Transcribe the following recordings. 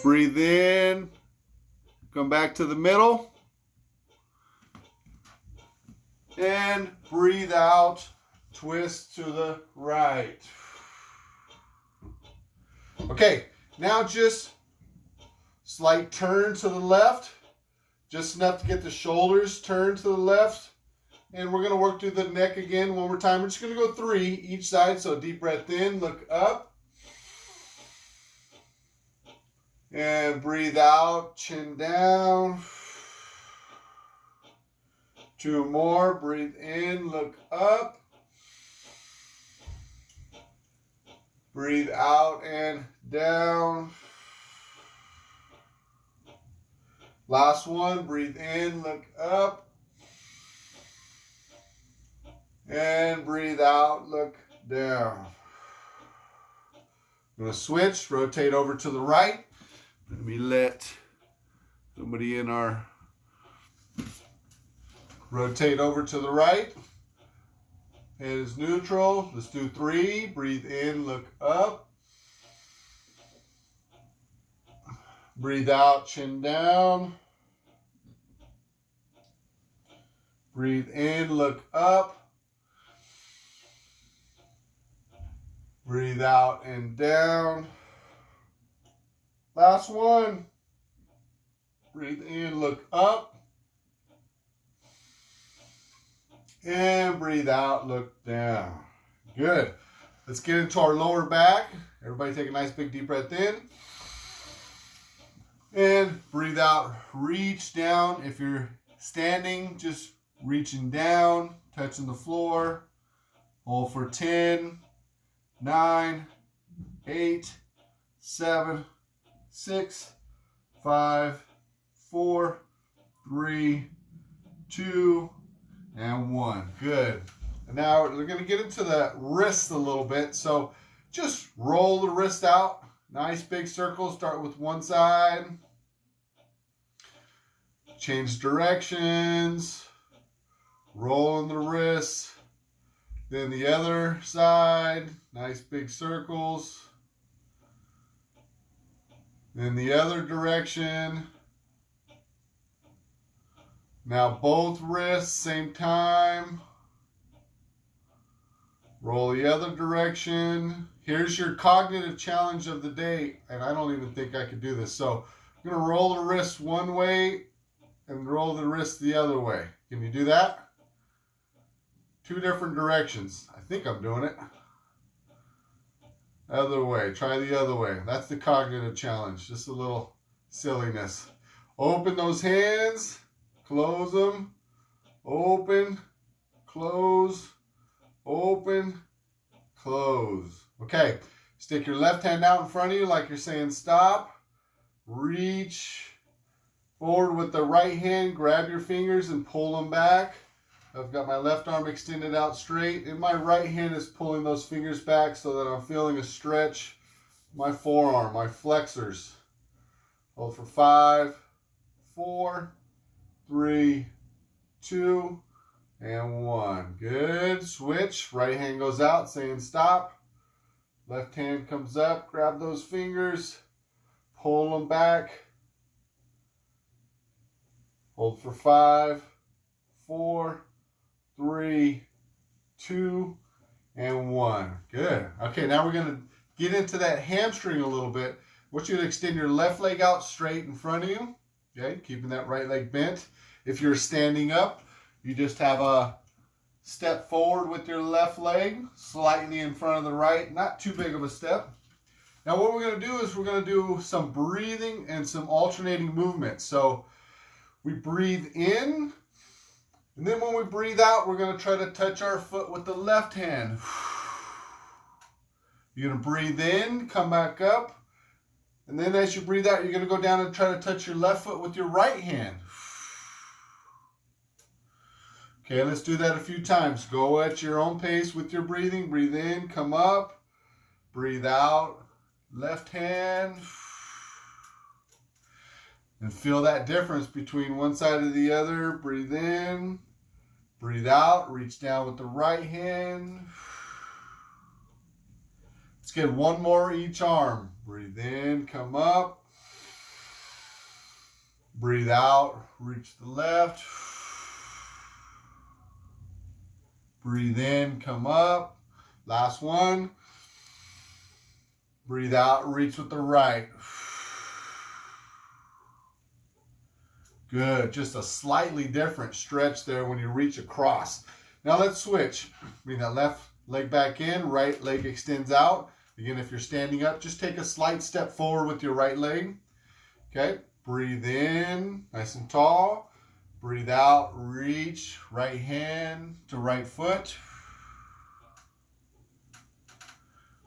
Breathe in. Come back to the middle. And breathe out. Twist to the right. Okay, now just slight turn to the left. Just enough to get the shoulders turned to the left. And we're going to work through the neck again one more time. We're just going to go 3 each side. So deep breath in, look up. And breathe out, chin down. 2 more, breathe in, look up. Breathe out and down. Last one, breathe in, look up. And breathe out, look down. I'm going to switch, rotate over to the right. Let me let somebody in our... Rotate over to the right. Head is neutral. Let's do 3. Breathe in, look up. Breathe out, chin down. Breathe in, look up. Breathe out and down. Last one. Breathe in, look up. And breathe out, look down. Good. Let's get into our lower back. Everybody take a nice big deep breath in. And breathe out, reach down. If you're standing, just reaching down, touching the floor. Hold for 10, 9, 8, 7, 6, 5, 4, 3, 2, and 1. Good. And now we're going to get into the wrist a little bit. So just roll the wrist out. Nice big circle. Start with one side. Change directions. Rolling the wrist. Then the other side. Nice big circles. Then the other direction. Now both wrists, same time. Roll the other direction. Here's your cognitive challenge of the day. And I don't even think I could do this. So I'm going to roll the wrist one way and roll the wrist the other way. Can you do that? 2 different directions. I think I'm doing it. Other way. Try the other way. That's the cognitive challenge. Just a little silliness. Open those hands. Close them, open, close, open, close. Okay, stick your left hand out in front of you like you're saying stop. Reach forward with the right hand, grab your fingers and pull them back. I've got my left arm extended out straight and my right hand is pulling those fingers back so that I'm feeling a stretch. My forearm, my flexors. Hold for 5, 4, 3, 2, and 1. Good. Switch. Right hand goes out, saying stop. Left hand comes up. Grab those fingers. Pull them back. Hold for 5, 4, 3, 2, and 1. Good. Okay, now we're going to get into that hamstring a little bit. I want you to extend your left leg out straight in front of you. Okay, keeping that right leg bent. If you're standing up, you just have a step forward with your left leg, slightly in front of the right, not too big of a step. Now what we're going to do is we're going to do some breathing and some alternating movements. So we breathe in, and then when we breathe out, we're going to try to touch our foot with the left hand. You're going to breathe in, come back up. And then as you breathe out, you're going to go down and try to touch your left foot with your right hand. Okay, let's do that a few times. Go at your own pace with your breathing. Breathe in, come up. Breathe out, left hand. And feel that difference between one side and the other. Breathe in, breathe out. Reach down with the right hand. Let's get one more each arm. Breathe in, come up. Breathe out, reach to the left. Breathe in, come up. Last one. Breathe out, reach with the right. Good, just a slightly different stretch there when you reach across. Now let's switch. Bring that left leg back in, right leg extends out. Again, if you're standing up, just take a slight step forward with your right leg. Okay, breathe in, nice and tall. Breathe out, reach, right hand to right foot.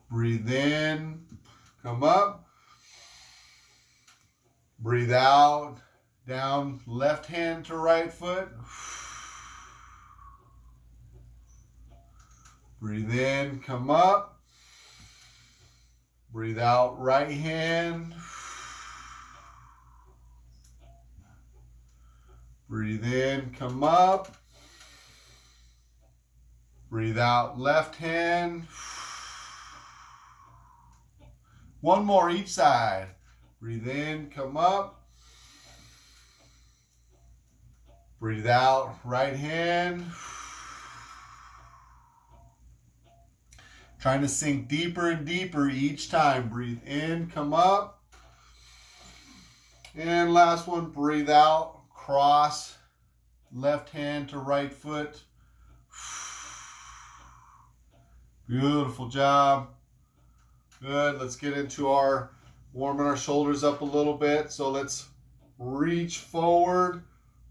Breathe in, come up. Breathe out, down, left hand to right foot. Breathe in, come up. Breathe out, right hand. Breathe in, come up. Breathe out, left hand. One more each side. Breathe in, come up. Breathe out, right hand. Trying to sink deeper and deeper each time. Breathe in, come up. And last one, breathe out, cross, left hand to right foot. Beautiful job. Good, let's get into our warming our shoulders up a little bit. So let's reach forward,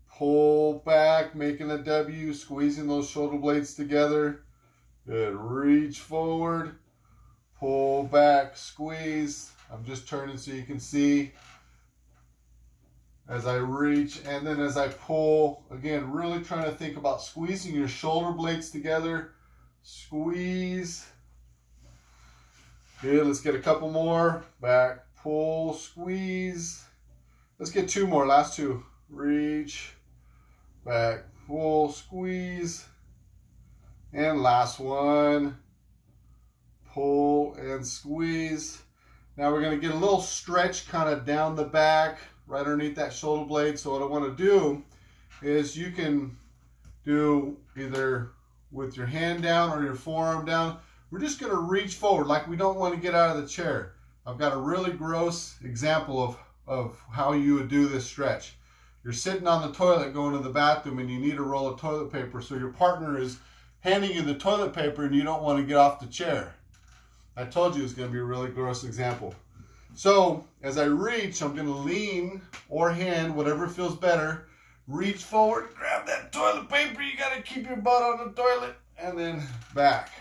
pull back, making a W, squeezing those shoulder blades together. Good, reach forward, pull back, squeeze. I'm just turning so you can see as I reach, and then as I pull, again, really trying to think about squeezing your shoulder blades together. Squeeze. Good, let's get a couple more. Back, pull, squeeze. Let's get two more, last two. Reach, back, pull, squeeze. And last one. Pull and squeeze. Now we're going to get a little stretch kind of down the back, right underneath that shoulder blade. So what I want to do is you can do either with your hand down or your forearm down. We're just going to reach forward like we don't want to get out of the chair. I've got a really gross example of how you would do this stretch. You're sitting on the toilet going to the bathroom and you need a roll of toilet paper. So your partner is handing you the toilet paper and you don't want to get off the chair. I told you it's going to be a really gross example. So as I reach, I'm going to lean or hand, whatever feels better. Reach forward, grab that toilet paper. You got to keep your butt on the toilet. And then back.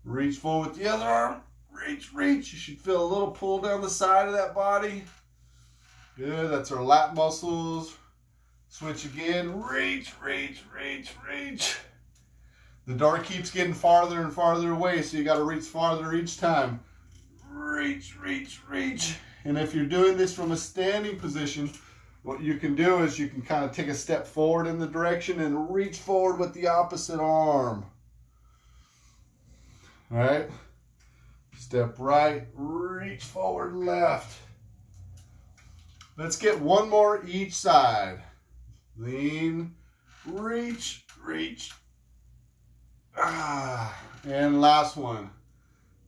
Reach forward with the other arm. Reach, reach. You should feel a little pull down the side of that body. Good, that's our lat muscles. Switch again. Reach, reach, reach, reach. The door keeps getting farther and farther away, so you got to reach farther each time. Reach, reach, reach. And if you're doing this from a standing position, what you can do is you can kind of take a step forward in the direction and reach forward with the opposite arm. All right. Step right, reach forward, left. Let's get one more each side. Lean, reach, reach. And last one.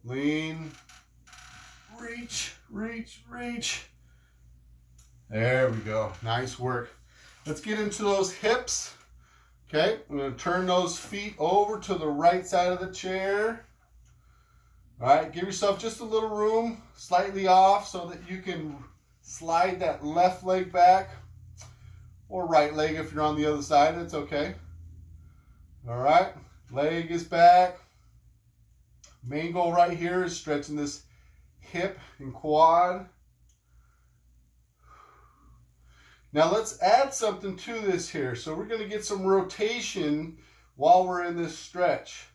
Lean, reach, reach, reach. There we go. Nice work. Let's get into those hips. Okay, I'm going to turn those feet over to the right side of the chair. All right, give yourself just a little room, slightly off, so that you can slide that left leg back, or right leg if you're on the other side, it's okay. All right, leg is back. Main goal right here is stretching this hip and quad. Now let's add something to this here. So we're going to get some rotation while we're in this stretch.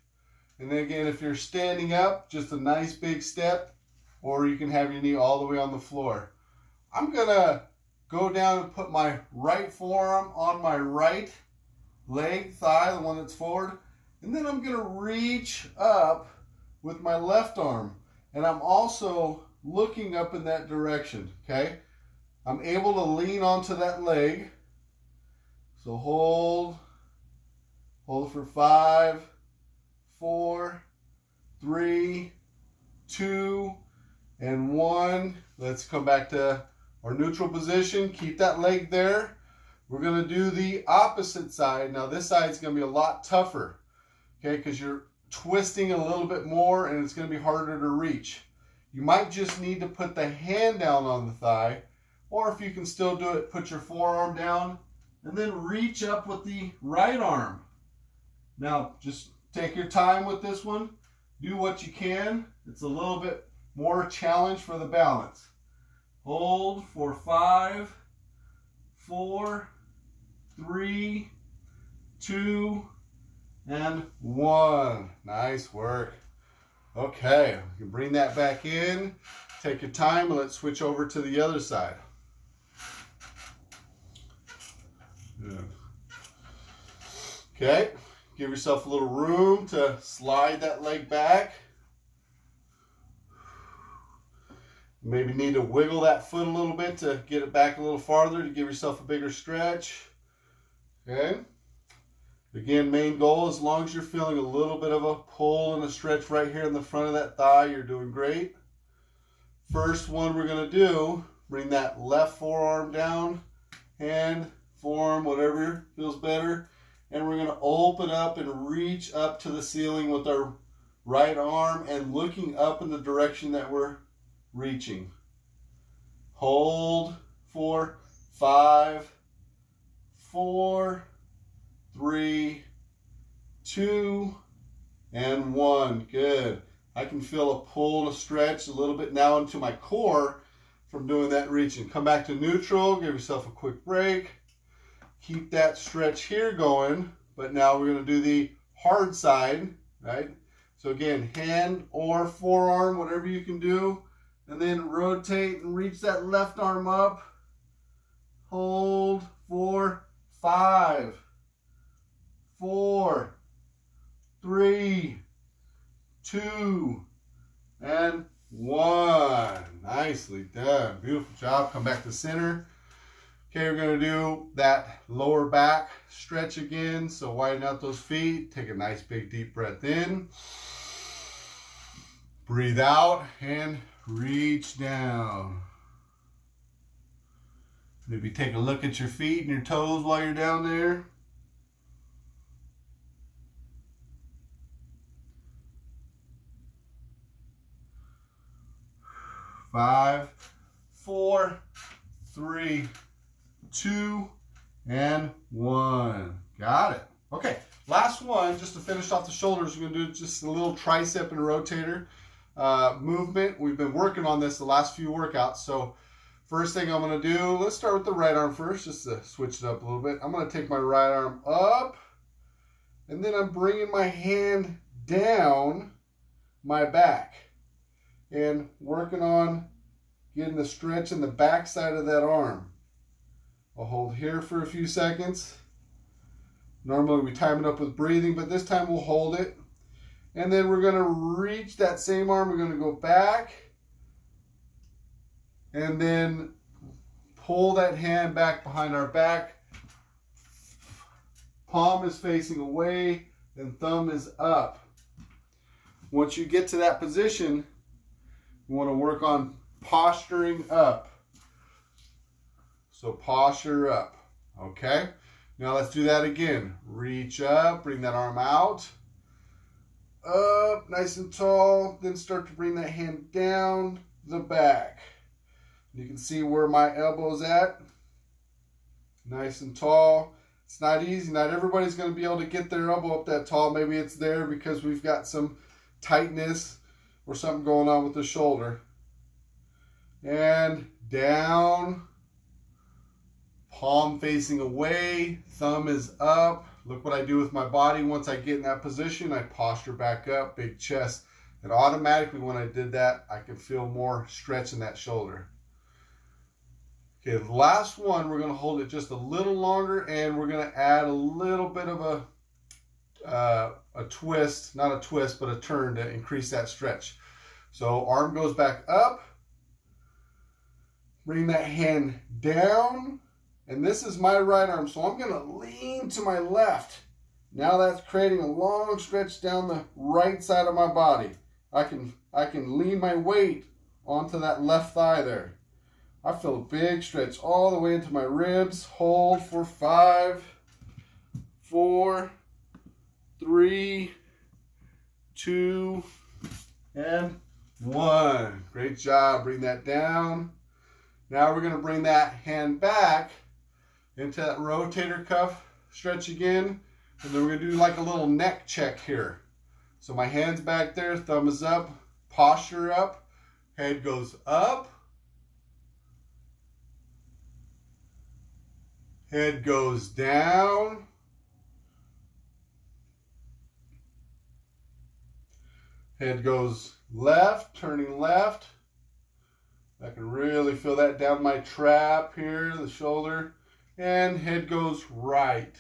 And then again, if you're standing up, just a nice big step, or you can have your knee all the way on the floor. I'm going to go down and put my right forearm on my right leg, thigh, the one that's forward. And then I'm going to reach up with my left arm. And I'm also looking up in that direction, okay? I'm able to lean onto that leg. So hold for 5, 4, 3, 2, and 1. Let's come back to our neutral position. Keep that leg there. We're going to do the opposite side. Now this side is going to be a lot tougher, okay, because you're twisting a little bit more and it's going to be harder to reach. You might just need to put the hand down on the thigh, or if you can still do it, put your forearm down and then reach up with the right arm. Now just take your time with this one. Do what you can. It's a little bit more challenge for the balance. Hold for 5, 4, 3, 2, and 1. Nice work. Okay, you can bring that back in. Take your time and let's switch over to the other side. Good. Okay, give yourself a little room to slide that leg back. Maybe need to wiggle that foot a little bit to get it back a little farther to give yourself a bigger stretch. Okay. Again, main goal, as long as you're feeling a little bit of a pull and a stretch right here in the front of that thigh, you're doing great. First one we're going to do, bring that left forearm down, hand, forearm, whatever feels better. And we're going to open up and reach up to the ceiling with our right arm and looking up in the direction that we're reaching. Hold for 5, 4, 3, 2, and 1. Good. I can feel a pull and a stretch a little bit now into my core from doing that reaching. Come back to neutral. Give yourself a quick break. Keep that stretch here going. But now we're going to do the hard side, right? So again, hand or forearm, whatever you can do. And then rotate and reach that left arm up. Hold for 5, 4, 3, 2, and 1. Nicely done. Beautiful job. Come back to center. Okay, we're going to do that lower back stretch again. So widen out those feet. Take a nice big deep breath in. Breathe out and reach down. Maybe take a look at your feet and your toes while you're down there. Five, 4, 3, 2, and 1. Got it. Okay, last one, just to finish off the shoulders, we're going to do just a little tricep and rotator movement. We've been working on this the last few workouts. So first thing I'm going to do, let's start with the right arm first, just to switch it up a little bit. I'm going to take my right arm up, and then I'm bringing my hand down my back and working on getting the stretch in the back side of that arm. I'll hold here for a few seconds. Normally we time it up with breathing, but this time we'll hold it. And then we're going to reach that same arm. We're going to go back and then pull that hand back behind our back. Palm is facing away and thumb is up. Once you get to that position, you want to work on posturing up. So posture up. Okay. Now let's do that again. Reach up, bring that arm out. Up, nice and tall. Then start to bring that hand down the back. You can see where my elbow's at. Nice and tall. It's not easy. Not everybody's going to be able to get their elbow up that tall. Maybe it's there because we've got some tightness or something going on with the shoulder. And down. Palm facing away. Thumb is up. Look what I do with my body. Once I get in that position, I posture back up, big chest. And automatically when I did that, I can feel more stretch in that shoulder. Okay, the last one, we're going to hold it just a little longer, and we're going to add a little bit of a twist, not a twist, but a turn to increase that stretch. So arm goes back up. Bring that hand down. And this is my right arm, so I'm going to lean to my left. Now that's creating a long stretch down the right side of my body. I can lean my weight onto that left thigh there. I feel a big stretch all the way into my ribs. Hold for 5, 4, 3, 2, and 1. Great job. Bring that down. Now we're going to bring that hand back into that rotator cuff stretch again. And then we're going to do like a little neck check here. So my hand's back there, thumb is up, posture up, head goes up, head goes down, head goes left, turning left. I can really feel that down my trap here, the shoulder, and head goes right.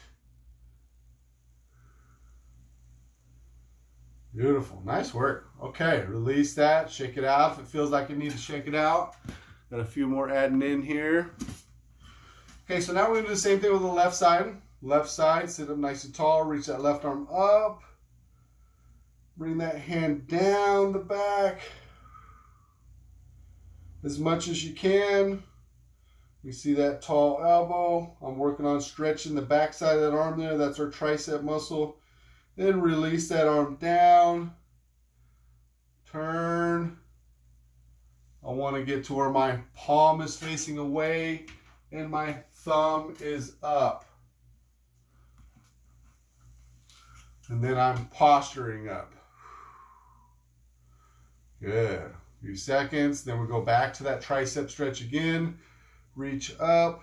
Beautiful. Nice work. Okay, release that. Shake it out if it feels like you need to shake it out. Got a few more adding in here. Okay, so now we're going to do the same thing with the left side. Left side, sit up nice and tall. Reach that left arm up. Bring that hand down the back as much as you can. You see that tall elbow. I'm working on stretching the back side of that arm there. That's our tricep muscle. Then release that arm down. Turn. I want to get to where my palm is facing away and my thumb is up. And then I'm posturing up. Good. A few seconds. Then we go back to that tricep stretch again. Reach up.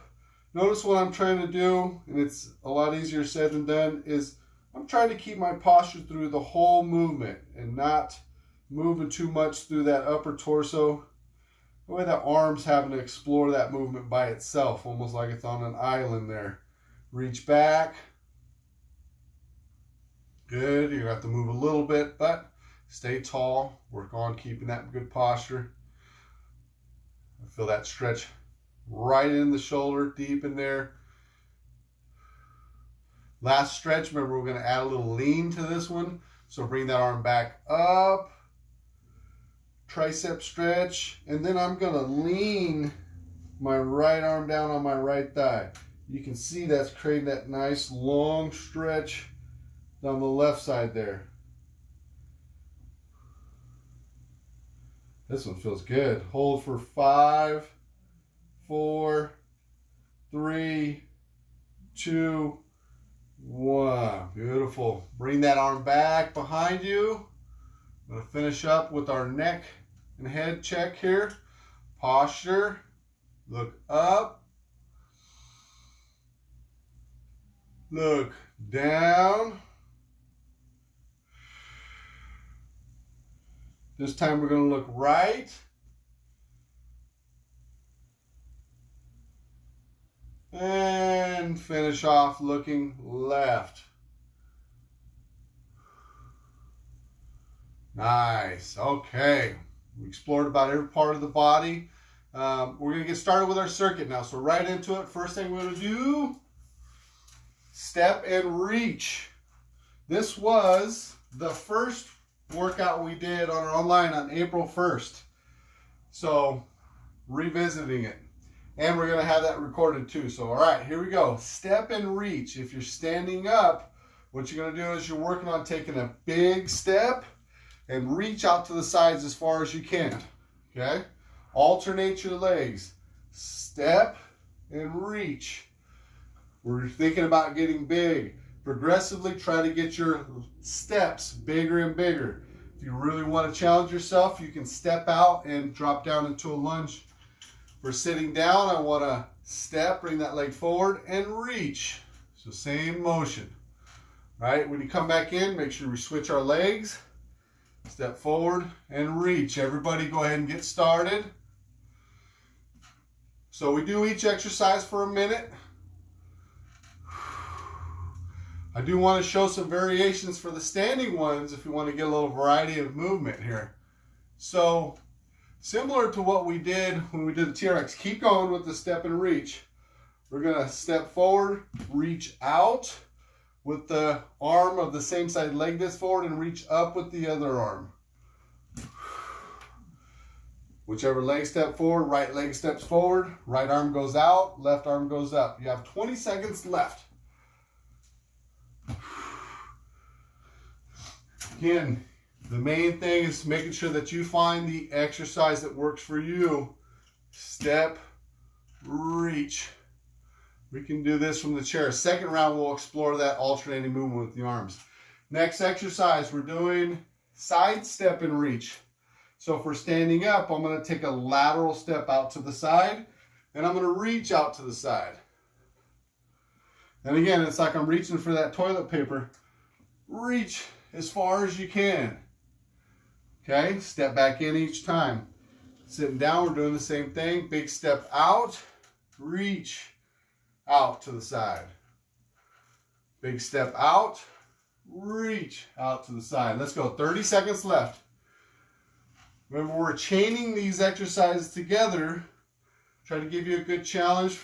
Notice what I'm trying to do, and it's a lot easier said than done, is I'm trying to keep my posture through the whole movement and not moving too much through that upper torso. The way the arm's having to explore that movement by itself, almost like it's on an island there. Reach back. Good. You're going to have to move a little bit, but stay tall. Work on keeping that good posture. I feel that stretch right in the shoulder, deep in there. Last stretch, remember we're going to add a little lean to this one. So bring that arm back up. Tricep stretch. And then I'm going to lean my right arm down on my right thigh. You can see that's creating that nice long stretch down the left side there. This one feels good. Hold for 5, 4, 3, 2, 1. Beautiful. Bring that arm back behind you. I'm going to finish up with our neck and head check here. Posture. Look up. Look down. This time we're going to look right. And finish off looking left. Nice. Okay. We explored about every part of the body. We're going to get started with our circuit now. So right into it. First thing we're going to do, step and reach. This was the first workout we did on our online on April 1st. So revisiting it. And we're going to have that recorded too. So, all right, here we go. Step and reach. If you're standing up, what you're going to do is you're working on taking a big step and reach out to the sides as far as you can. Okay? Alternate your legs. Step and reach. We're thinking about getting big. Progressively try to get your steps bigger and bigger. If you really want to challenge yourself, you can step out and drop down into a lunge. For sitting down, I want to step, bring that leg forward, and reach. So same motion. Right? When you come back in, make sure we switch our legs. Step forward and reach. Everybody go ahead and get started. So we do each exercise for a minute. I do want to show some variations for the standing ones if you want to get a little variety of movement here. So Similar to what we did when we did the TRX. Keep going with the step and reach. We're going to step forward, reach out with the arm of the same side leg this forward, and reach up with the other arm. Whichever leg step forward, right leg steps forward, right arm goes out, left arm goes up. You have 20 seconds left. Again, the main thing is making sure that you find the exercise that works for you. Step, reach. We can do this from the chair. Second round, we'll explore that alternating movement with the arms. Next exercise, we're doing side step and reach. So if we're standing up, I'm going to take a lateral step out to the side, and I'm going to reach out to the side. And again, it's like I'm reaching for that toilet paper. Reach as far as you can. Okay, step back in each time. Sitting down, we're doing the same thing. Big step out, reach out to the side. Big step out, reach out to the side. Let's go, 30 seconds left. Remember, we're chaining these exercises together. Try to give you a good challenge,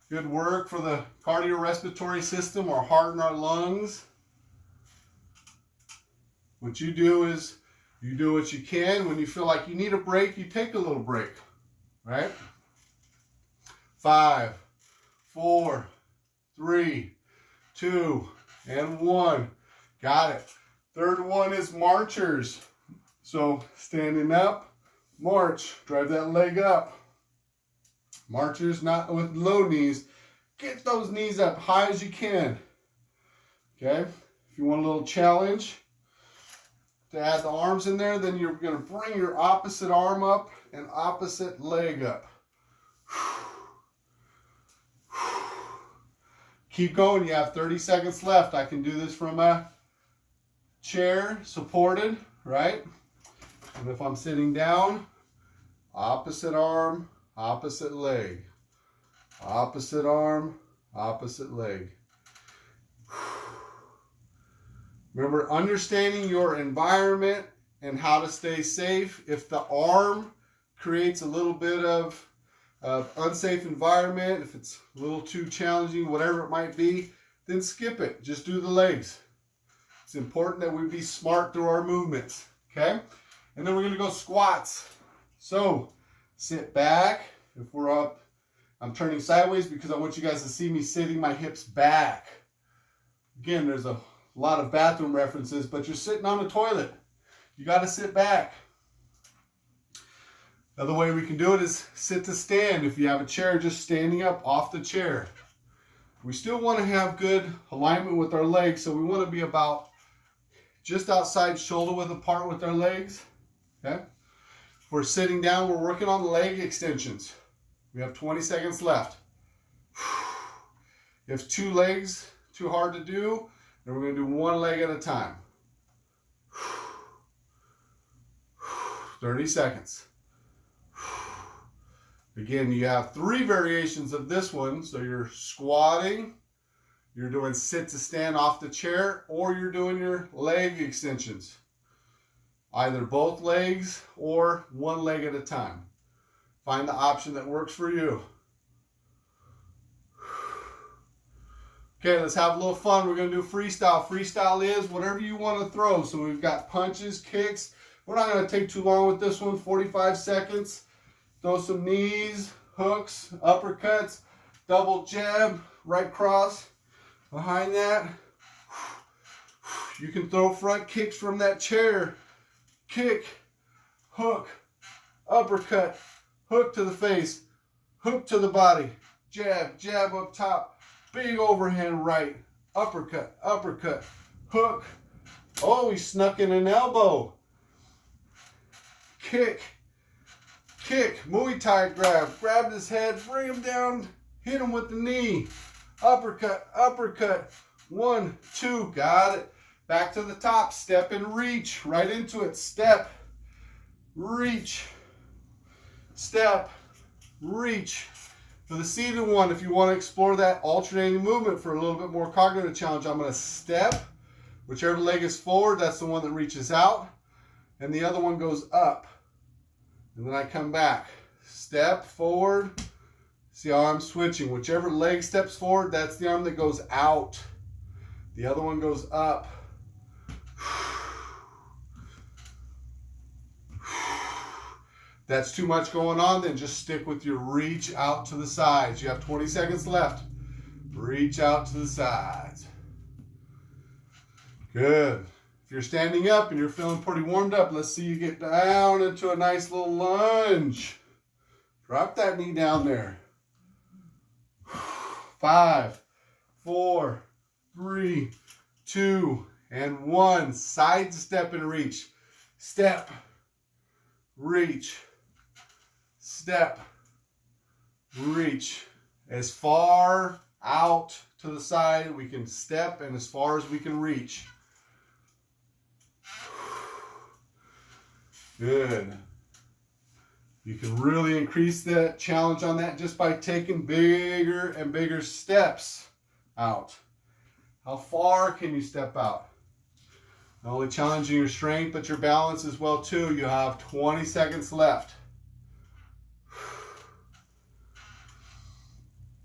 good work for the cardiorespiratory system, our heart and our lungs. What you do is you do what you can. When you feel like you need a break, you take a little break, right? 5, 4, 3, 2, and 1. Got it. Third one is marchers. So standing up, march, drive that leg up. Marchers, not with low knees. Get those knees up high as you can. Okay, if you want a little challenge to add the arms in there, then you're going to bring your opposite arm up and opposite leg up. Keep going. You have 30 seconds left. I can do this from a chair, supported, right? And if I'm sitting down, opposite arm, opposite leg. Opposite arm, opposite leg. Remember, understanding your environment and how to stay safe. If the arm creates a little bit of unsafe environment, if it's a little too challenging, whatever it might be, then skip it. Just do the legs. It's important that we be smart through our movements, okay? And then we're going to go squats. So sit back. If we're up, I'm turning sideways because I want you guys to see me sitting my hips back. Again, there's a lot of bathroom references, but you're sitting on the toilet. You got to sit back. Another way we can do it is sit to stand. If you have a chair, just standing up off the chair. We still want to have good alignment with our legs, so we want to be about just outside shoulder width apart with our legs. Okay? If we're sitting down, we're working on leg extensions. We have 20 seconds left. If two legs too hard to do, then we're going to do one leg at a time. 30 seconds. Again, you have 3 variations of this one. So you're squatting, you're doing sit to stand off the chair, or you're doing your leg extensions. Either both legs or one leg at a time. Find the option that works for you. Okay, let's have a little fun. We're going to do freestyle. Freestyle is whatever you want to throw. So we've got punches, kicks. We're not going to take too long with this one, 45 seconds. Throw some knees, hooks, uppercuts, double jab, right cross. Behind that, you can throw front kicks from that chair. Kick, hook, uppercut, hook to the face, hook to the body, jab, jab up top, big overhand right, uppercut, uppercut, hook. Oh, he snuck in an elbow. Kick, kick, Muay Thai grab, grabbed his head, bring him down, hit him with the knee, uppercut, uppercut, 1, 2, got it. Back to the top, step and reach, right into it, step, reach, step, reach. For the seated one, if you want to explore that alternating movement for a little bit more cognitive challenge, I'm going to step, whichever leg is forward, that's the one that reaches out, and the other one goes up. And then I come back. Step forward. See how I'm switching. Whichever leg steps forward, that's the arm that goes out. The other one goes up. That's too much going on, then just stick with your reach out to the sides. You have 20 seconds left. Reach out to the sides. Good. If you're standing up and you're feeling pretty warmed up, let's see you get down into a nice little lunge. Drop that knee down there. 5, 4, 3, 2, and 1. Side step and reach. Step, reach, step, reach. As far out to the side we can step and as far as we can reach. Good. You can really increase that challenge on that just by taking bigger and bigger steps out. How far can you step out? Not only challenging your strength, but your balance as well too. You have 20 seconds left.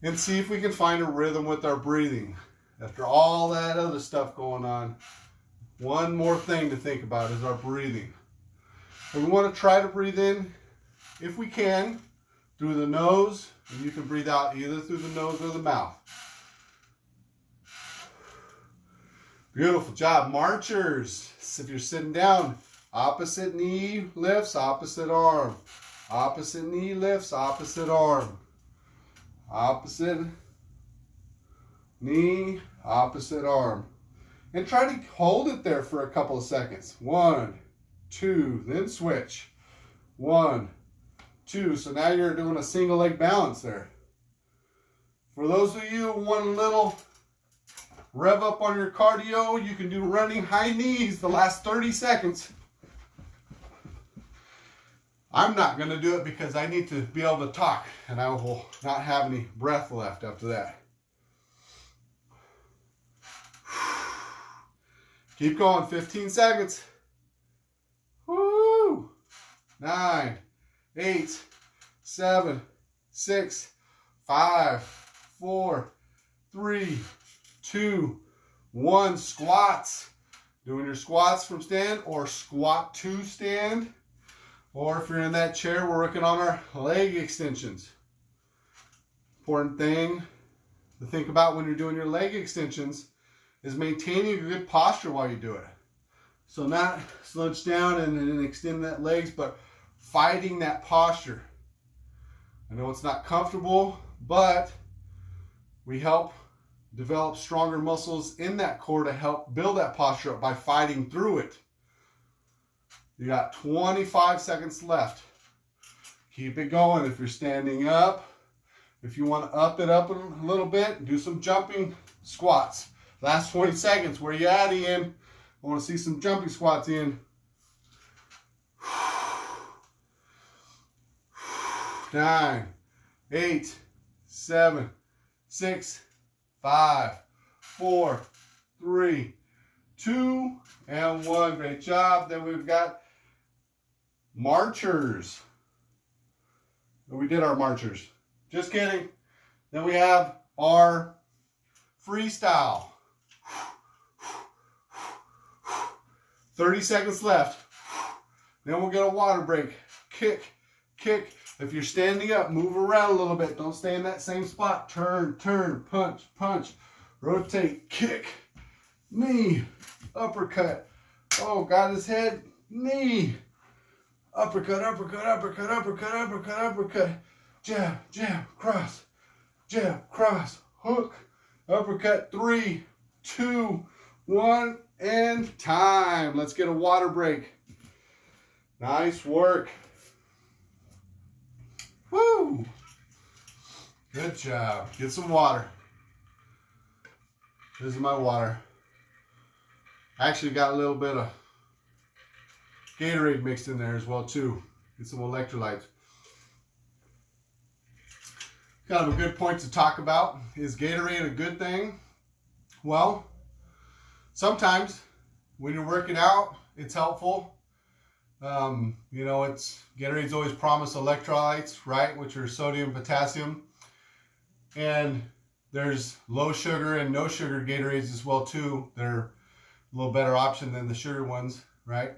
And see if we can find a rhythm with our breathing. After all that other stuff going on, one more thing to think about is our breathing. And we want to try to breathe in, if we can, through the nose, and you can breathe out either through the nose or the mouth. Beautiful job. Marchers. If you're sitting down, opposite knee lifts, opposite arm. Opposite knee lifts, opposite arm. Opposite knee, opposite arm. And try to hold it there for a couple of seconds. 1, 2, then switch. 1, 2. So now you're doing a single leg balance there. For those of you who want a little rev up on your cardio, you can do running high knees the last 30 seconds. I'm not going to do it because I need to be able to talk and I will not have any breath left after that. Keep going, 15 seconds. Woo! 9, 8, 7, 6, 5, 4, 3, 2, 1. Squats. Doing your squats from stand or squat to stand. Or if you're in that chair, we're working on our leg extensions. Important thing to think about when you're doing your leg extensions is maintaining a good posture while you do it. So not slouch down and extend that legs, but fighting that posture. I know it's not comfortable, but we help develop stronger muscles in that core to help build that posture up by fighting through it. You got 25 seconds left. Keep it going. If you're standing up, if you want to up it up a little bit, do some jumping squats. Last 20 seconds. Where you at, Ian? I want to see some jumping squats in. 9, 8, 7, 6, 5, 4, 3, 2, and 1. Great job. Then we've got marchers. We did our marchers. Just kidding. Then we have our freestyle. 30 seconds left. Then we'll get a water break. Kick, kick. If you're standing up, move around a little bit. Don't stay in that same spot. Turn, turn, punch, punch. Rotate, kick, knee, uppercut. Oh, got his head, knee. Uppercut, uppercut, uppercut, uppercut, uppercut, uppercut. Jab, jab, cross. Jab, cross, hook. Uppercut, 3, 2, 1, and time. Let's get a water break. Nice work. Woo! Good job. Get some water. This is my water. I actually got a little bit of Gatorade mixed in there as well too. Get some electrolytes. Kind of a good point to talk about. Is Gatorade a good thing? Well, sometimes when you're working out, it's helpful. You know, Gatorade's always promised electrolytes, right, which are sodium, potassium, and there's low sugar and no sugar Gatorades as well too. They're a little better option than the sugar ones, right?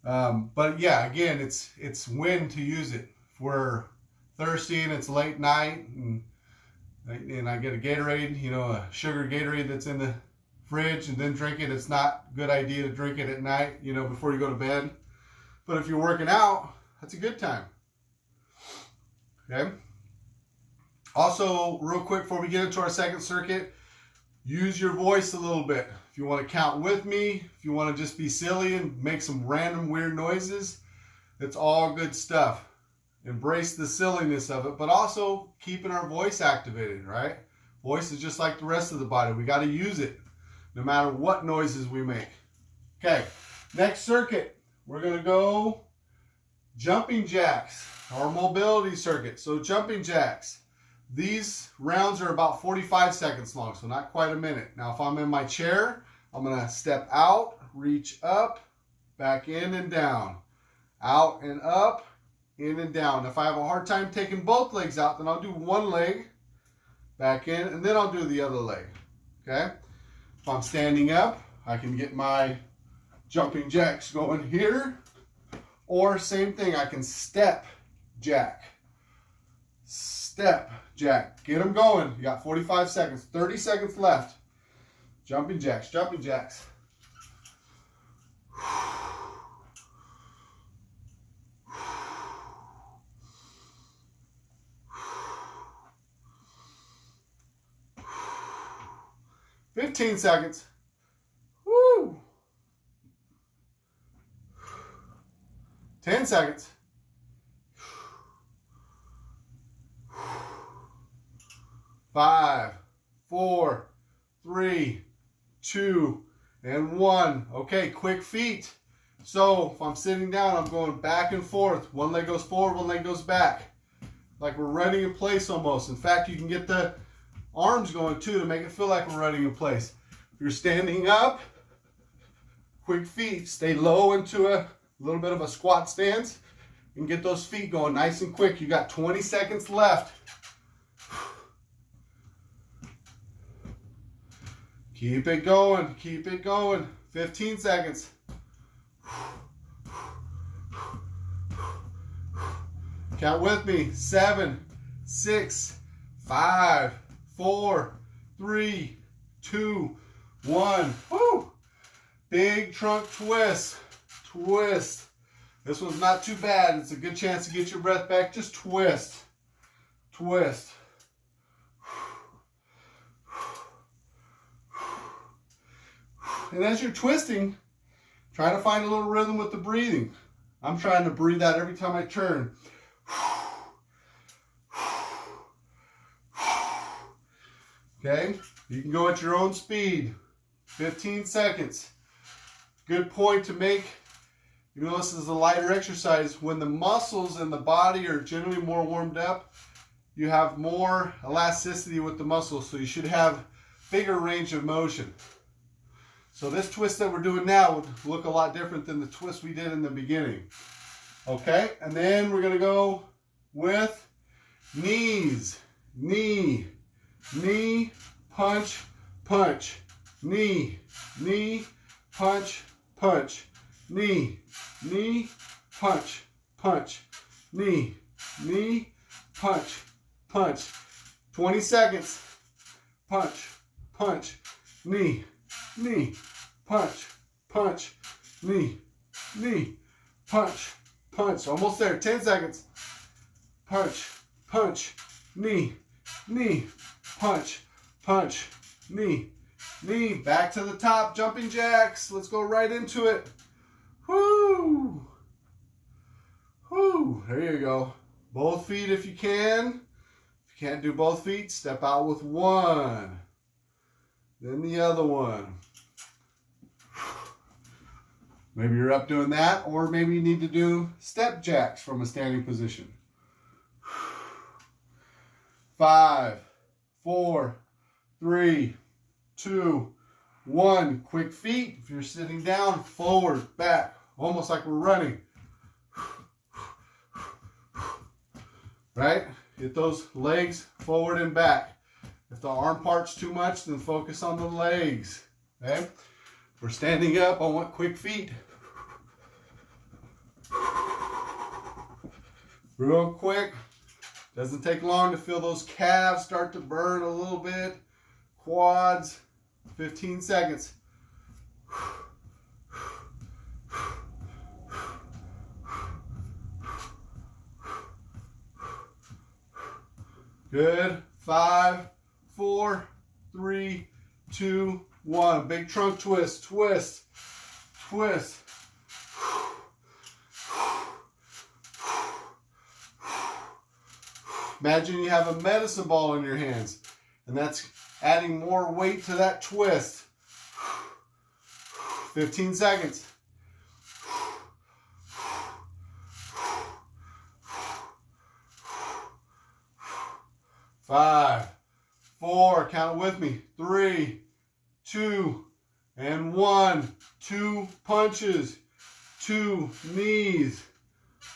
But yeah, again, it's when to use it. If we're thirsty and it's late night and I get a Gatorade, you know, a sugar Gatorade that's in the fridge and then drink it, it's not a good idea to drink it at night, you know, before you go to bed. But if you're working out, that's a good time. Okay? Also, real quick before we get into our second circuit, use your voice a little bit. If you want to count with me, if you want to just be silly and make some random weird noises, it's all good stuff. Embrace the silliness of it, but also keeping our voice activated, right? Voice is just like the rest of the body. We got to use it no matter what noises we make. Okay, next circuit, we're going to go jumping jacks, our mobility circuit. So jumping jacks. These rounds are about 45 seconds long, so not quite a minute. Now, if I'm in my chair, I'm going to step out, reach up, back in and down. Out and up, in and down. If I have a hard time taking both legs out, then I'll do one leg, back in, and then I'll do the other leg. Okay? If I'm standing up, I can get my jumping jacks going here. Or same thing, I can step jack. Step jack. Get them going. You got 45 seconds. 30 seconds left. Jumping jacks. Jumping jacks. $15 seconds. Woo! 10 seconds. 5, 4, 3, 2, and 1. Okay, quick feet. So if I'm sitting down, I'm going back and forth. One leg goes forward, one leg goes back. Like we're running in place almost. In fact, you can get the arms going too to make it feel like we're running in place. If you're standing up, quick feet. Stay low into a little bit of a squat stance and get those feet going nice and quick. You got 20 seconds left. Keep it going. Keep it going. 15 seconds. Count with me. 7, 6, 5, 4, 3, 2, 1. Woo! Big trunk twist. Twist. This one's not too bad. It's a good chance to get your breath back. Just twist. Twist. And as you're twisting, try to find a little rhythm with the breathing. I'm trying to breathe out every time I turn. Okay? You can go at your own speed. 15 seconds. Good point to make. You know, this is a lighter exercise. When the muscles in the body are generally more warmed up, you have more elasticity with the muscles, so you should have bigger range of motion. So this twist that we're doing now would look a lot different than the twist we did in the beginning. Okay, and then we're gonna go with knees. Knee, knee, punch, punch. Knee, knee, punch, punch. Knee, knee, punch, punch. Knee, knee, punch, punch. 20 seconds. Punch, punch, knee, knee, punch, punch, knee, knee, punch, punch. Almost there. 10 seconds. Punch, punch, knee, knee, punch, punch, knee, knee. Back to the top. Jumping jacks. Let's go right into it. Whoo! Whoo! There you go. Both feet if you can. If you can't do both feet, step out with one. Then the other one. Maybe you're up doing that, or maybe you need to do step jacks from a standing position. 5, 4, 3, 2, 1. Quick feet. If you're sitting down, forward, back, almost like we're running. Right? Get those legs forward and back. If the arm part's too much, then focus on the legs. Okay? If we're standing up, I want quick feet. Real quick. Doesn't take long to feel those calves start to burn a little bit. Quads. 15 seconds. Good. 5, 4, 3, 2, 1. Big trunk twist. Twist. Twist. Imagine you have a medicine ball in your hands, and that's adding more weight to that twist. 15 seconds. 5, 4, count it with me. 3, 2, and 1. 2 punches. 2 knees.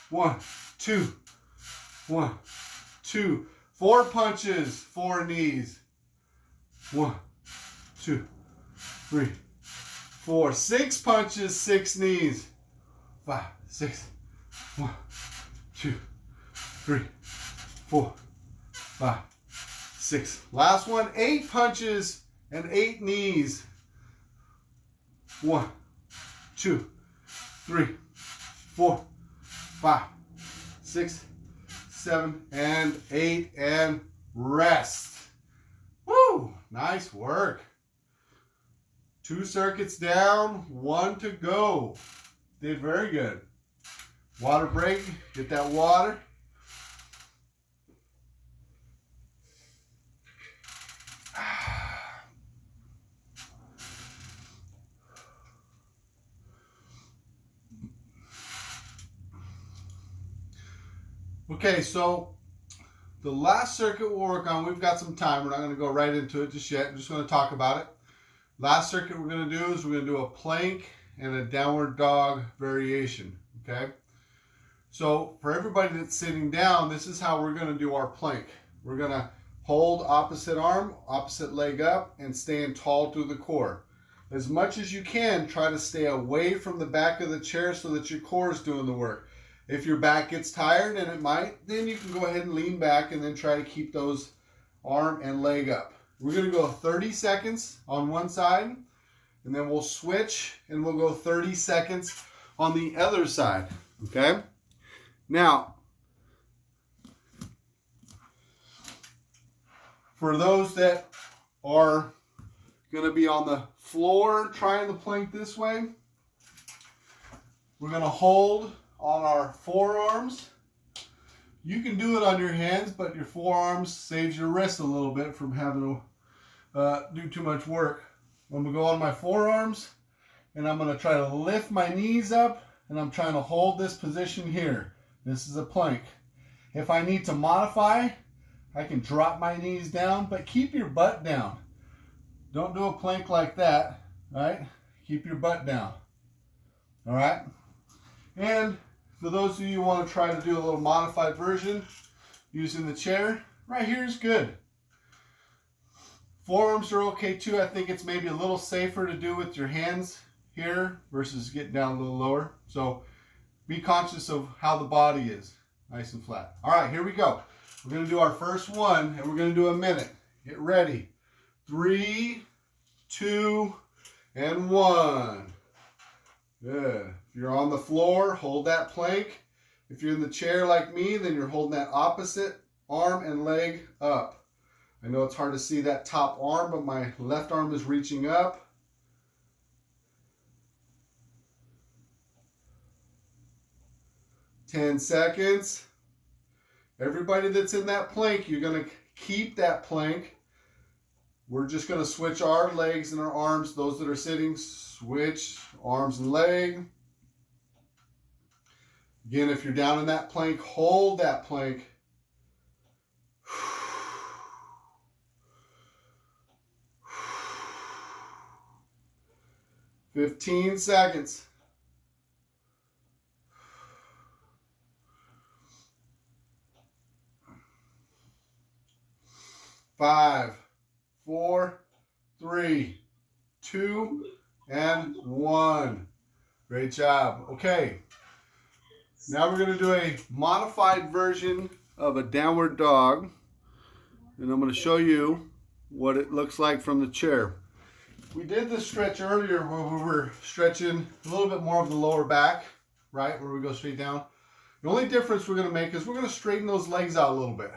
1, 2, 1, 2. 4 punches. 4 knees. 1, 2, 3, 4. 6 punches. 6 knees. 5, 6. 1, 2, 3, 4, 5, 6. Last one. 8 punches and 8 knees. 1, 2, 3, 4, 5, 6, 7, and 8, and rest. Woo! Nice work. 2 circuits down, 1 to go. Did very good. Water break. Get that water. Okay, so the last circuit we'll work on, we've got some time. We're not going to go right into it just yet. I'm just going to talk about it. Last circuit we're going to do is we're going to do a plank and a downward dog variation. Okay? So for everybody that's sitting down, this is how we're going to do our plank. We're going to hold opposite arm, opposite leg up, and stand tall through the core. As much as you can, try to stay away from the back of the chair so that your core is doing the work. If your back gets tired, and it might, then you can go ahead and lean back and then try to keep those arm and leg up. We're going to go 30 seconds on one side, and then we'll switch and we'll go 30 seconds on the other side. Okay? Now, for those that are going to be on the floor trying the plank this way, we're going to hold on our forearms. You can do it on your hands, but your forearms saves your wrist a little bit from having to do too much work. I'm going to go on my forearms, and I'm going to try to lift my knees up, and I'm trying to hold this position here. This is a plank. If I need to modify, I can drop my knees down, but keep your butt down. Don't do a plank like that, right? Keep your butt down. All right? And for those of you who want to try to do a little modified version using the chair, right here is good. Forearms are okay too. I think it's maybe a little safer to do with your hands here versus getting down a little lower. So be conscious of how the body is, nice and flat. All right, here we go. We're going to do our first one, and we're going to do a minute. Get ready. 3, 2, and 1. Good. If you're on the floor, hold that plank. If you're in the chair like me, then you're holding that opposite arm and leg up. I know it's hard to see that top arm, but my left arm is reaching up. Ten seconds. Everybody that's in that plank, you're going to keep that plank. We're just going to switch our legs and our arms. Those that are sitting, switch arms and leg. Again, if you're down in that plank, hold that plank. "15 seconds. 5, 4, 3, 2, and 1. Great job. Okay. Now we're going to do a modified version of a downward dog. And I'm going to show you what it looks like from the chair. We did this stretch earlier where we were stretching a little bit more of the lower back, right, where we go straight down. The only difference we're going to make is we're going to straighten those legs out a little bit.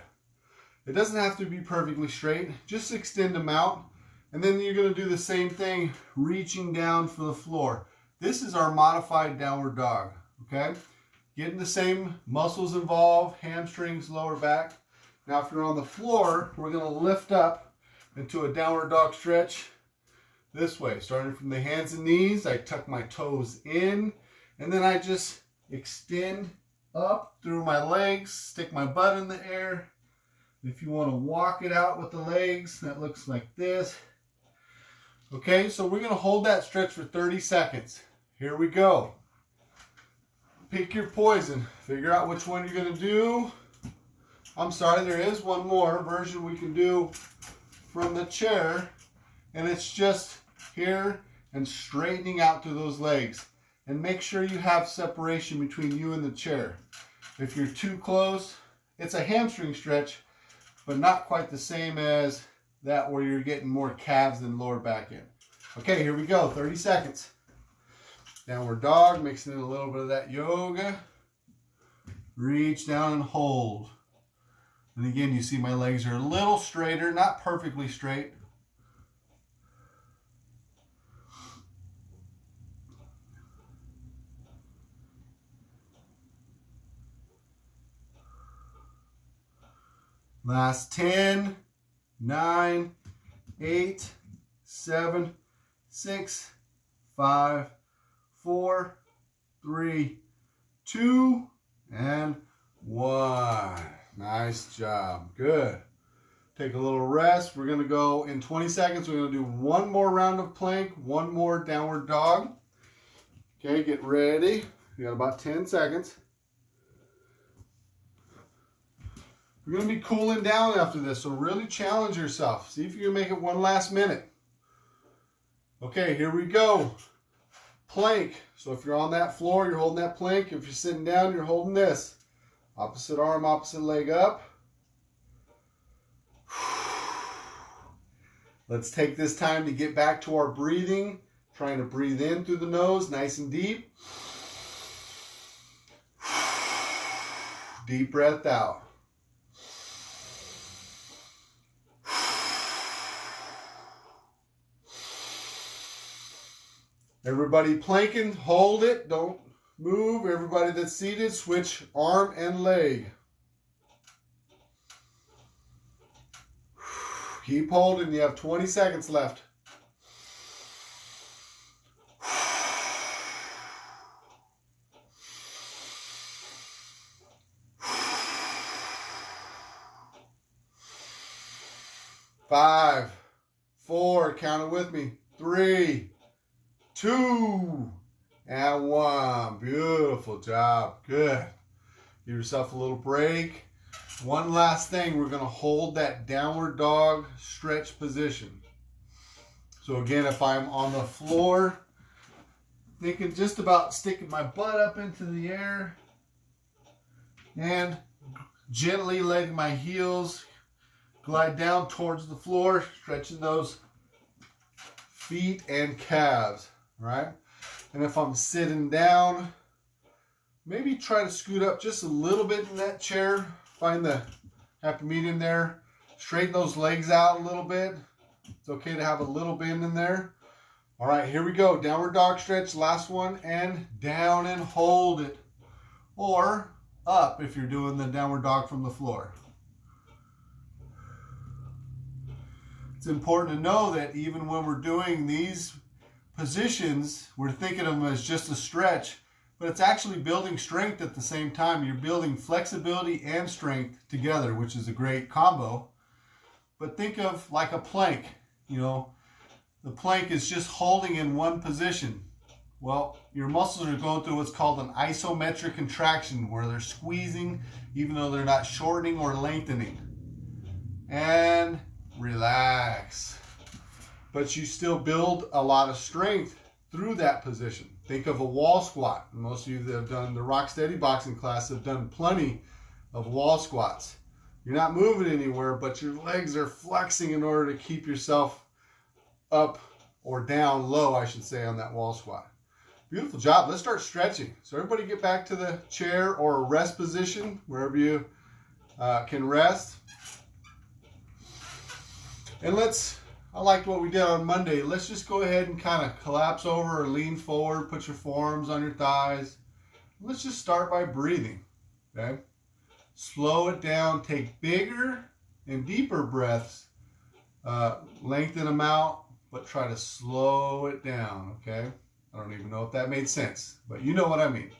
It doesn't have to be perfectly straight. Just extend them out. And then you're going to do the same thing, reaching down for the floor. This is our modified downward dog, okay? Getting the same muscles involved, hamstrings, lower back. Now if you're on the floor, we're going to lift up into a downward dog stretch this way. Starting from the hands and knees, I tuck my toes in, and then I just extend up through my legs, stick my butt in the air. If you want to walk it out with the legs, that looks like this. Okay, so we're going to hold that stretch for 30 seconds. Here we go. Pick your poison. Figure out which one you're going to do. I'm sorry, there is one more version we can do from the chair. And it's just here and straightening out through those legs. And make sure you have separation between you and the chair. If you're too close, it's a hamstring stretch, but not quite the same as that where you're getting more calves than lower back in. Okay, here we go, 30 seconds. Downward dog, mixing in a little bit of that yoga. Reach down and hold. And again, you see my legs are a little straighter, not perfectly straight. Last 10, 9, 8, 7, 6, 5, 4, 3, 2, and 1. Nice job. Good. Take a little rest. We're going to go in 20 seconds. We're going to do one more round of plank, one more downward dog. Okay, get ready. You got about 10 seconds. We're going to be cooling down after this, so really challenge yourself. See if you can make it one last minute. Okay, here we go. Plank. So if you're on that floor, you're holding that plank. If you're sitting down, you're holding this. Opposite arm, opposite leg up. Let's take this time to get back to our breathing. Trying to breathe in through the nose, nice and deep. Deep breath out. Everybody planking, hold it, don't move. Everybody that's seated, switch arm and leg. Keep holding, you have 20 seconds left. Five, 4, count it with me. 3, 2, and 1. Beautiful job. Good. Give yourself a little break. One last thing. We're going to hold that downward dog stretch position. So again, if I'm on the floor, thinking just about sticking my butt up into the air and gently letting my heels glide down towards the floor, stretching those feet and calves. Right? And if I'm sitting down, maybe try to scoot up just a little bit in that chair. Find the happy medium there. Straighten those legs out a little bit. It's okay to have a little bend in there. All right, here we go. Downward dog stretch, last one, and down and hold it. Or up if you're doing the downward dog from the floor. It's important to know that even when we're doing these positions, we're thinking of them as just a stretch, but it's actually building strength at the same time. You're building flexibility and strength together, which is a great combo. But think of like a plank. You know, the plank is just holding in one position. Well, your muscles are going through what's called an isometric contraction, where they're squeezing even though they're not shortening or lengthening. And relax. But you still build a lot of strength through that position. Think of a wall squat. Most of you that have done the Rock Steady boxing class have done plenty of wall squats. You're not moving anywhere, but your legs are flexing in order to keep yourself up or down low, I should say, on that wall squat. Beautiful job. Let's start stretching. So everybody get back to the chair or a rest position, wherever you can rest. And I liked what we did on Monday. Let's just go ahead and kind of collapse over or lean forward, put your forearms on your thighs. Let's just start by breathing, okay? Slow it down, take bigger and deeper breaths, lengthen them out, but try to slow it down, okay? I don't even know if that made sense, but you know what I mean.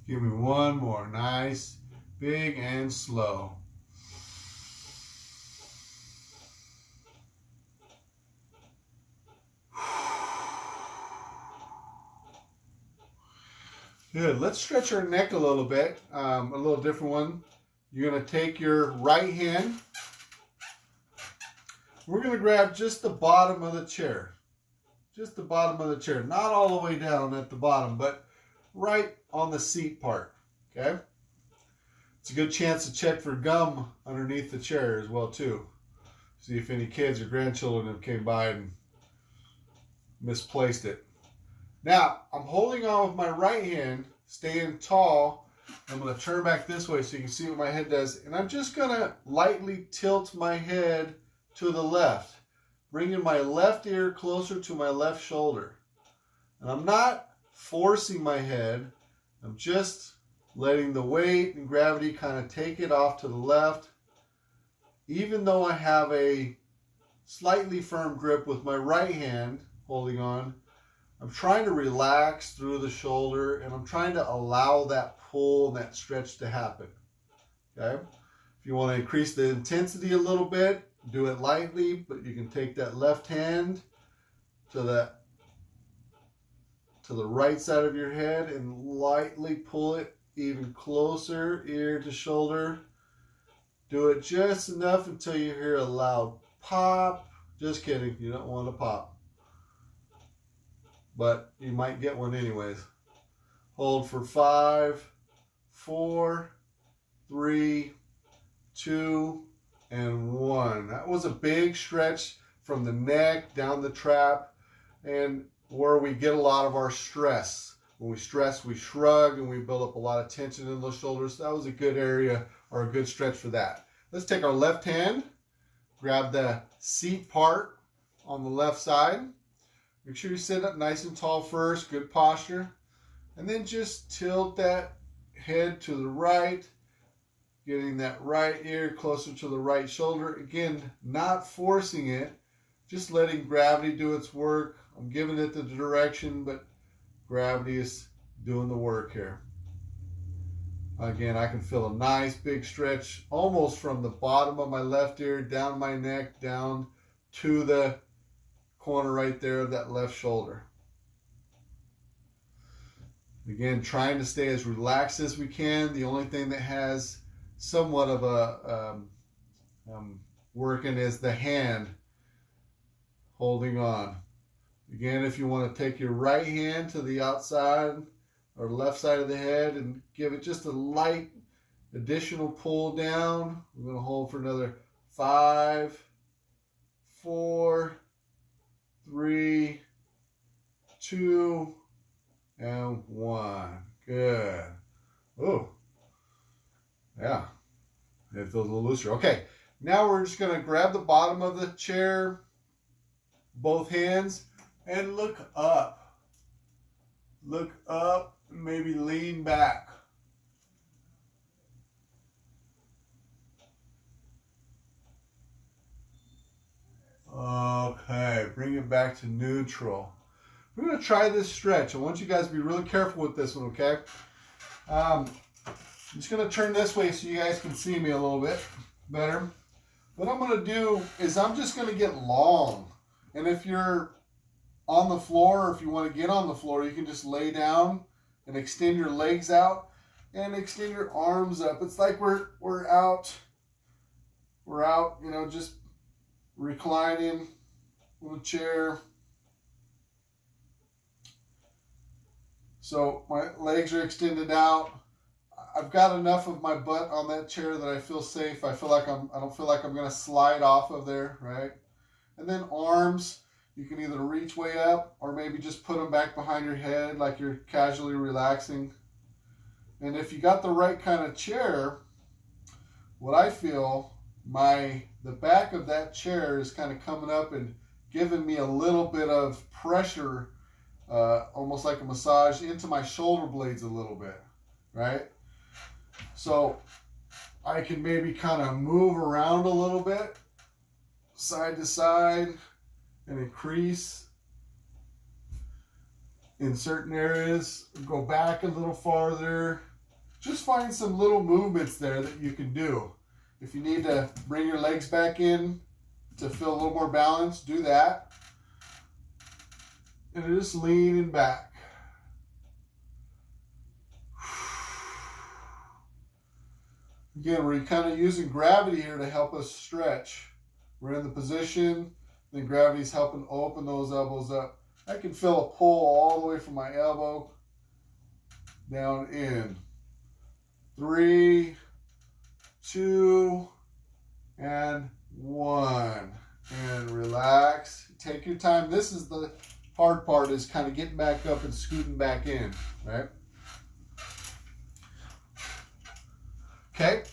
Give me one more. Nice, big, and slow. Good. Let's stretch our neck a little bit. A little different one. You're going to take your right hand. We're going to grab just the bottom of the chair. Just the bottom of the chair. Not all the way down at the bottom, but right on the seat part, okay? It's a good chance to check for gum underneath the chair as well, too. See if any kids or grandchildren have came by and misplaced it. Now, I'm holding on with my right hand, staying tall. I'm going to turn back this way so you can see what my head does. And I'm just going to lightly tilt my head to the left, bringing my left ear closer to my left shoulder. And I'm not forcing my head. I'm just letting the weight and gravity kind of take it off to the left. Even though I have a slightly firm grip with my right hand holding on, I'm trying to relax through the shoulder, and I'm trying to allow that pull and that stretch to happen. Okay? If you want to increase the intensity a little bit, do it lightly, but you can take that left hand to the right side of your head and lightly pull it even closer, ear to shoulder. Do it just enough until you hear a loud pop. Just kidding, you don't want to pop. But you might get one anyways. Hold for 5, 4, 3, 2, and 1. That was a big stretch from the neck down the trap, and where we get a lot of our stress. When we stress, we shrug and we build up a lot of tension in those shoulders. That was a good area or a good stretch for that. Let's take our left hand, grab the seat part on the left side. Make sure you sit up nice and tall first, good posture. And then just tilt that head to the right, getting that right ear closer to the right shoulder. Again, not forcing it, just letting gravity do its work. I'm giving it the direction, but gravity is doing the work here. Again, I can feel a nice big stretch almost from the bottom of my left ear, down my neck, down to the corner right there of that left shoulder. Again, trying to stay as relaxed as we can. The only thing that has somewhat of a working is the hand holding on. Again, if you want to take your right hand to the outside or left side of the head and give it just a light additional pull down, we're going to hold for another 5, 4, 3, 2, and 1. Good. Oh, yeah. It feels a little looser. Okay, now we're just going to grab the bottom of the chair, both hands, and look up. Look up, maybe lean back. it back to neutral. We're going to try this stretch. I want you guys to be really careful with this one, okay? I'm just going to turn this way so you guys can see me a little bit better. What I'm going to do is I'm just going to get long. And if you're on the floor, or if you want to get on the floor, you can just lay down and extend your legs out and extend your arms up. It's like we're out, you know, just reclining on the chair. So my legs are extended out. I've got enough of my butt on that chair that I feel safe. I don't feel like I'm going to slide off of there, right? And then arms, you can either reach way up or maybe just put them back behind your head like you're casually relaxing. And if you got the right kind of chair, what I feel, the back of that chair is kind of coming up and giving me a little bit of pressure, almost like a massage into my shoulder blades a little bit, right? So I can maybe kind of move around a little bit, side to side, and increase in certain areas, go back a little farther. Just find some little movements there that you can do. If you need to bring your legs back in to feel a little more balance, do that. And just leaning back. Again, we're kind of using gravity here to help us stretch. We're in the position, then gravity's helping open those elbows up. I can feel a pull all the way from my elbow down in. 3, 2, and 1. And relax. Take your time. This is the hard part, is kind of getting back up and scooting back in, right? Okay,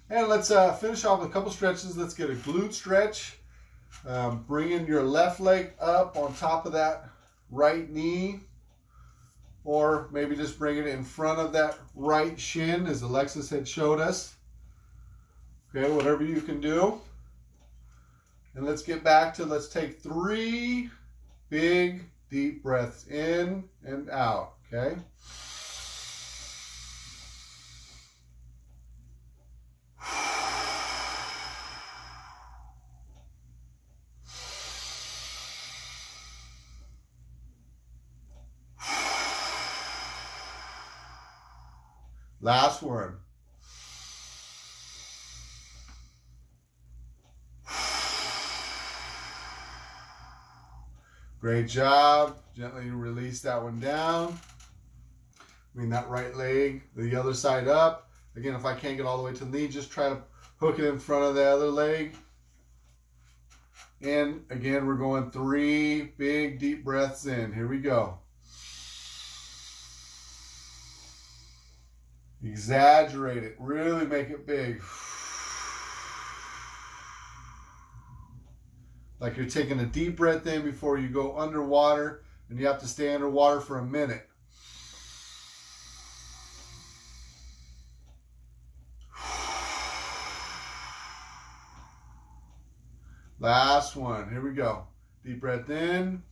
and let's finish off with a couple stretches. Let's get a glute stretch. Bringing your left leg up on top of that right knee, or maybe just bringing it in front of that right shin as Alexis had showed us. Okay, whatever you can do. And let's get back to, let's take 3 big deep breaths in and out, okay? Last one. Great job. Gently release that one down. Bring that right leg, the other side up. Again, if I can't get all the way to the knee, just try to hook it in front of the other leg. And again, we're going 3 big deep breaths in. Here we go. Exaggerate it. Really make it big. Like you're taking a deep breath in before you go underwater, and you have to stay underwater for a minute. Last one. Here we go. Deep breath in.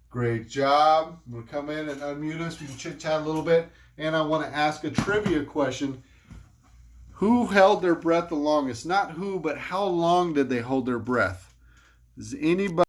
Great job. I'm going to come in and unmute us. We can chit-chat a little bit. And I want to ask a trivia question. Who held their breath the longest? Not who, but how long did they hold their breath? Does anybody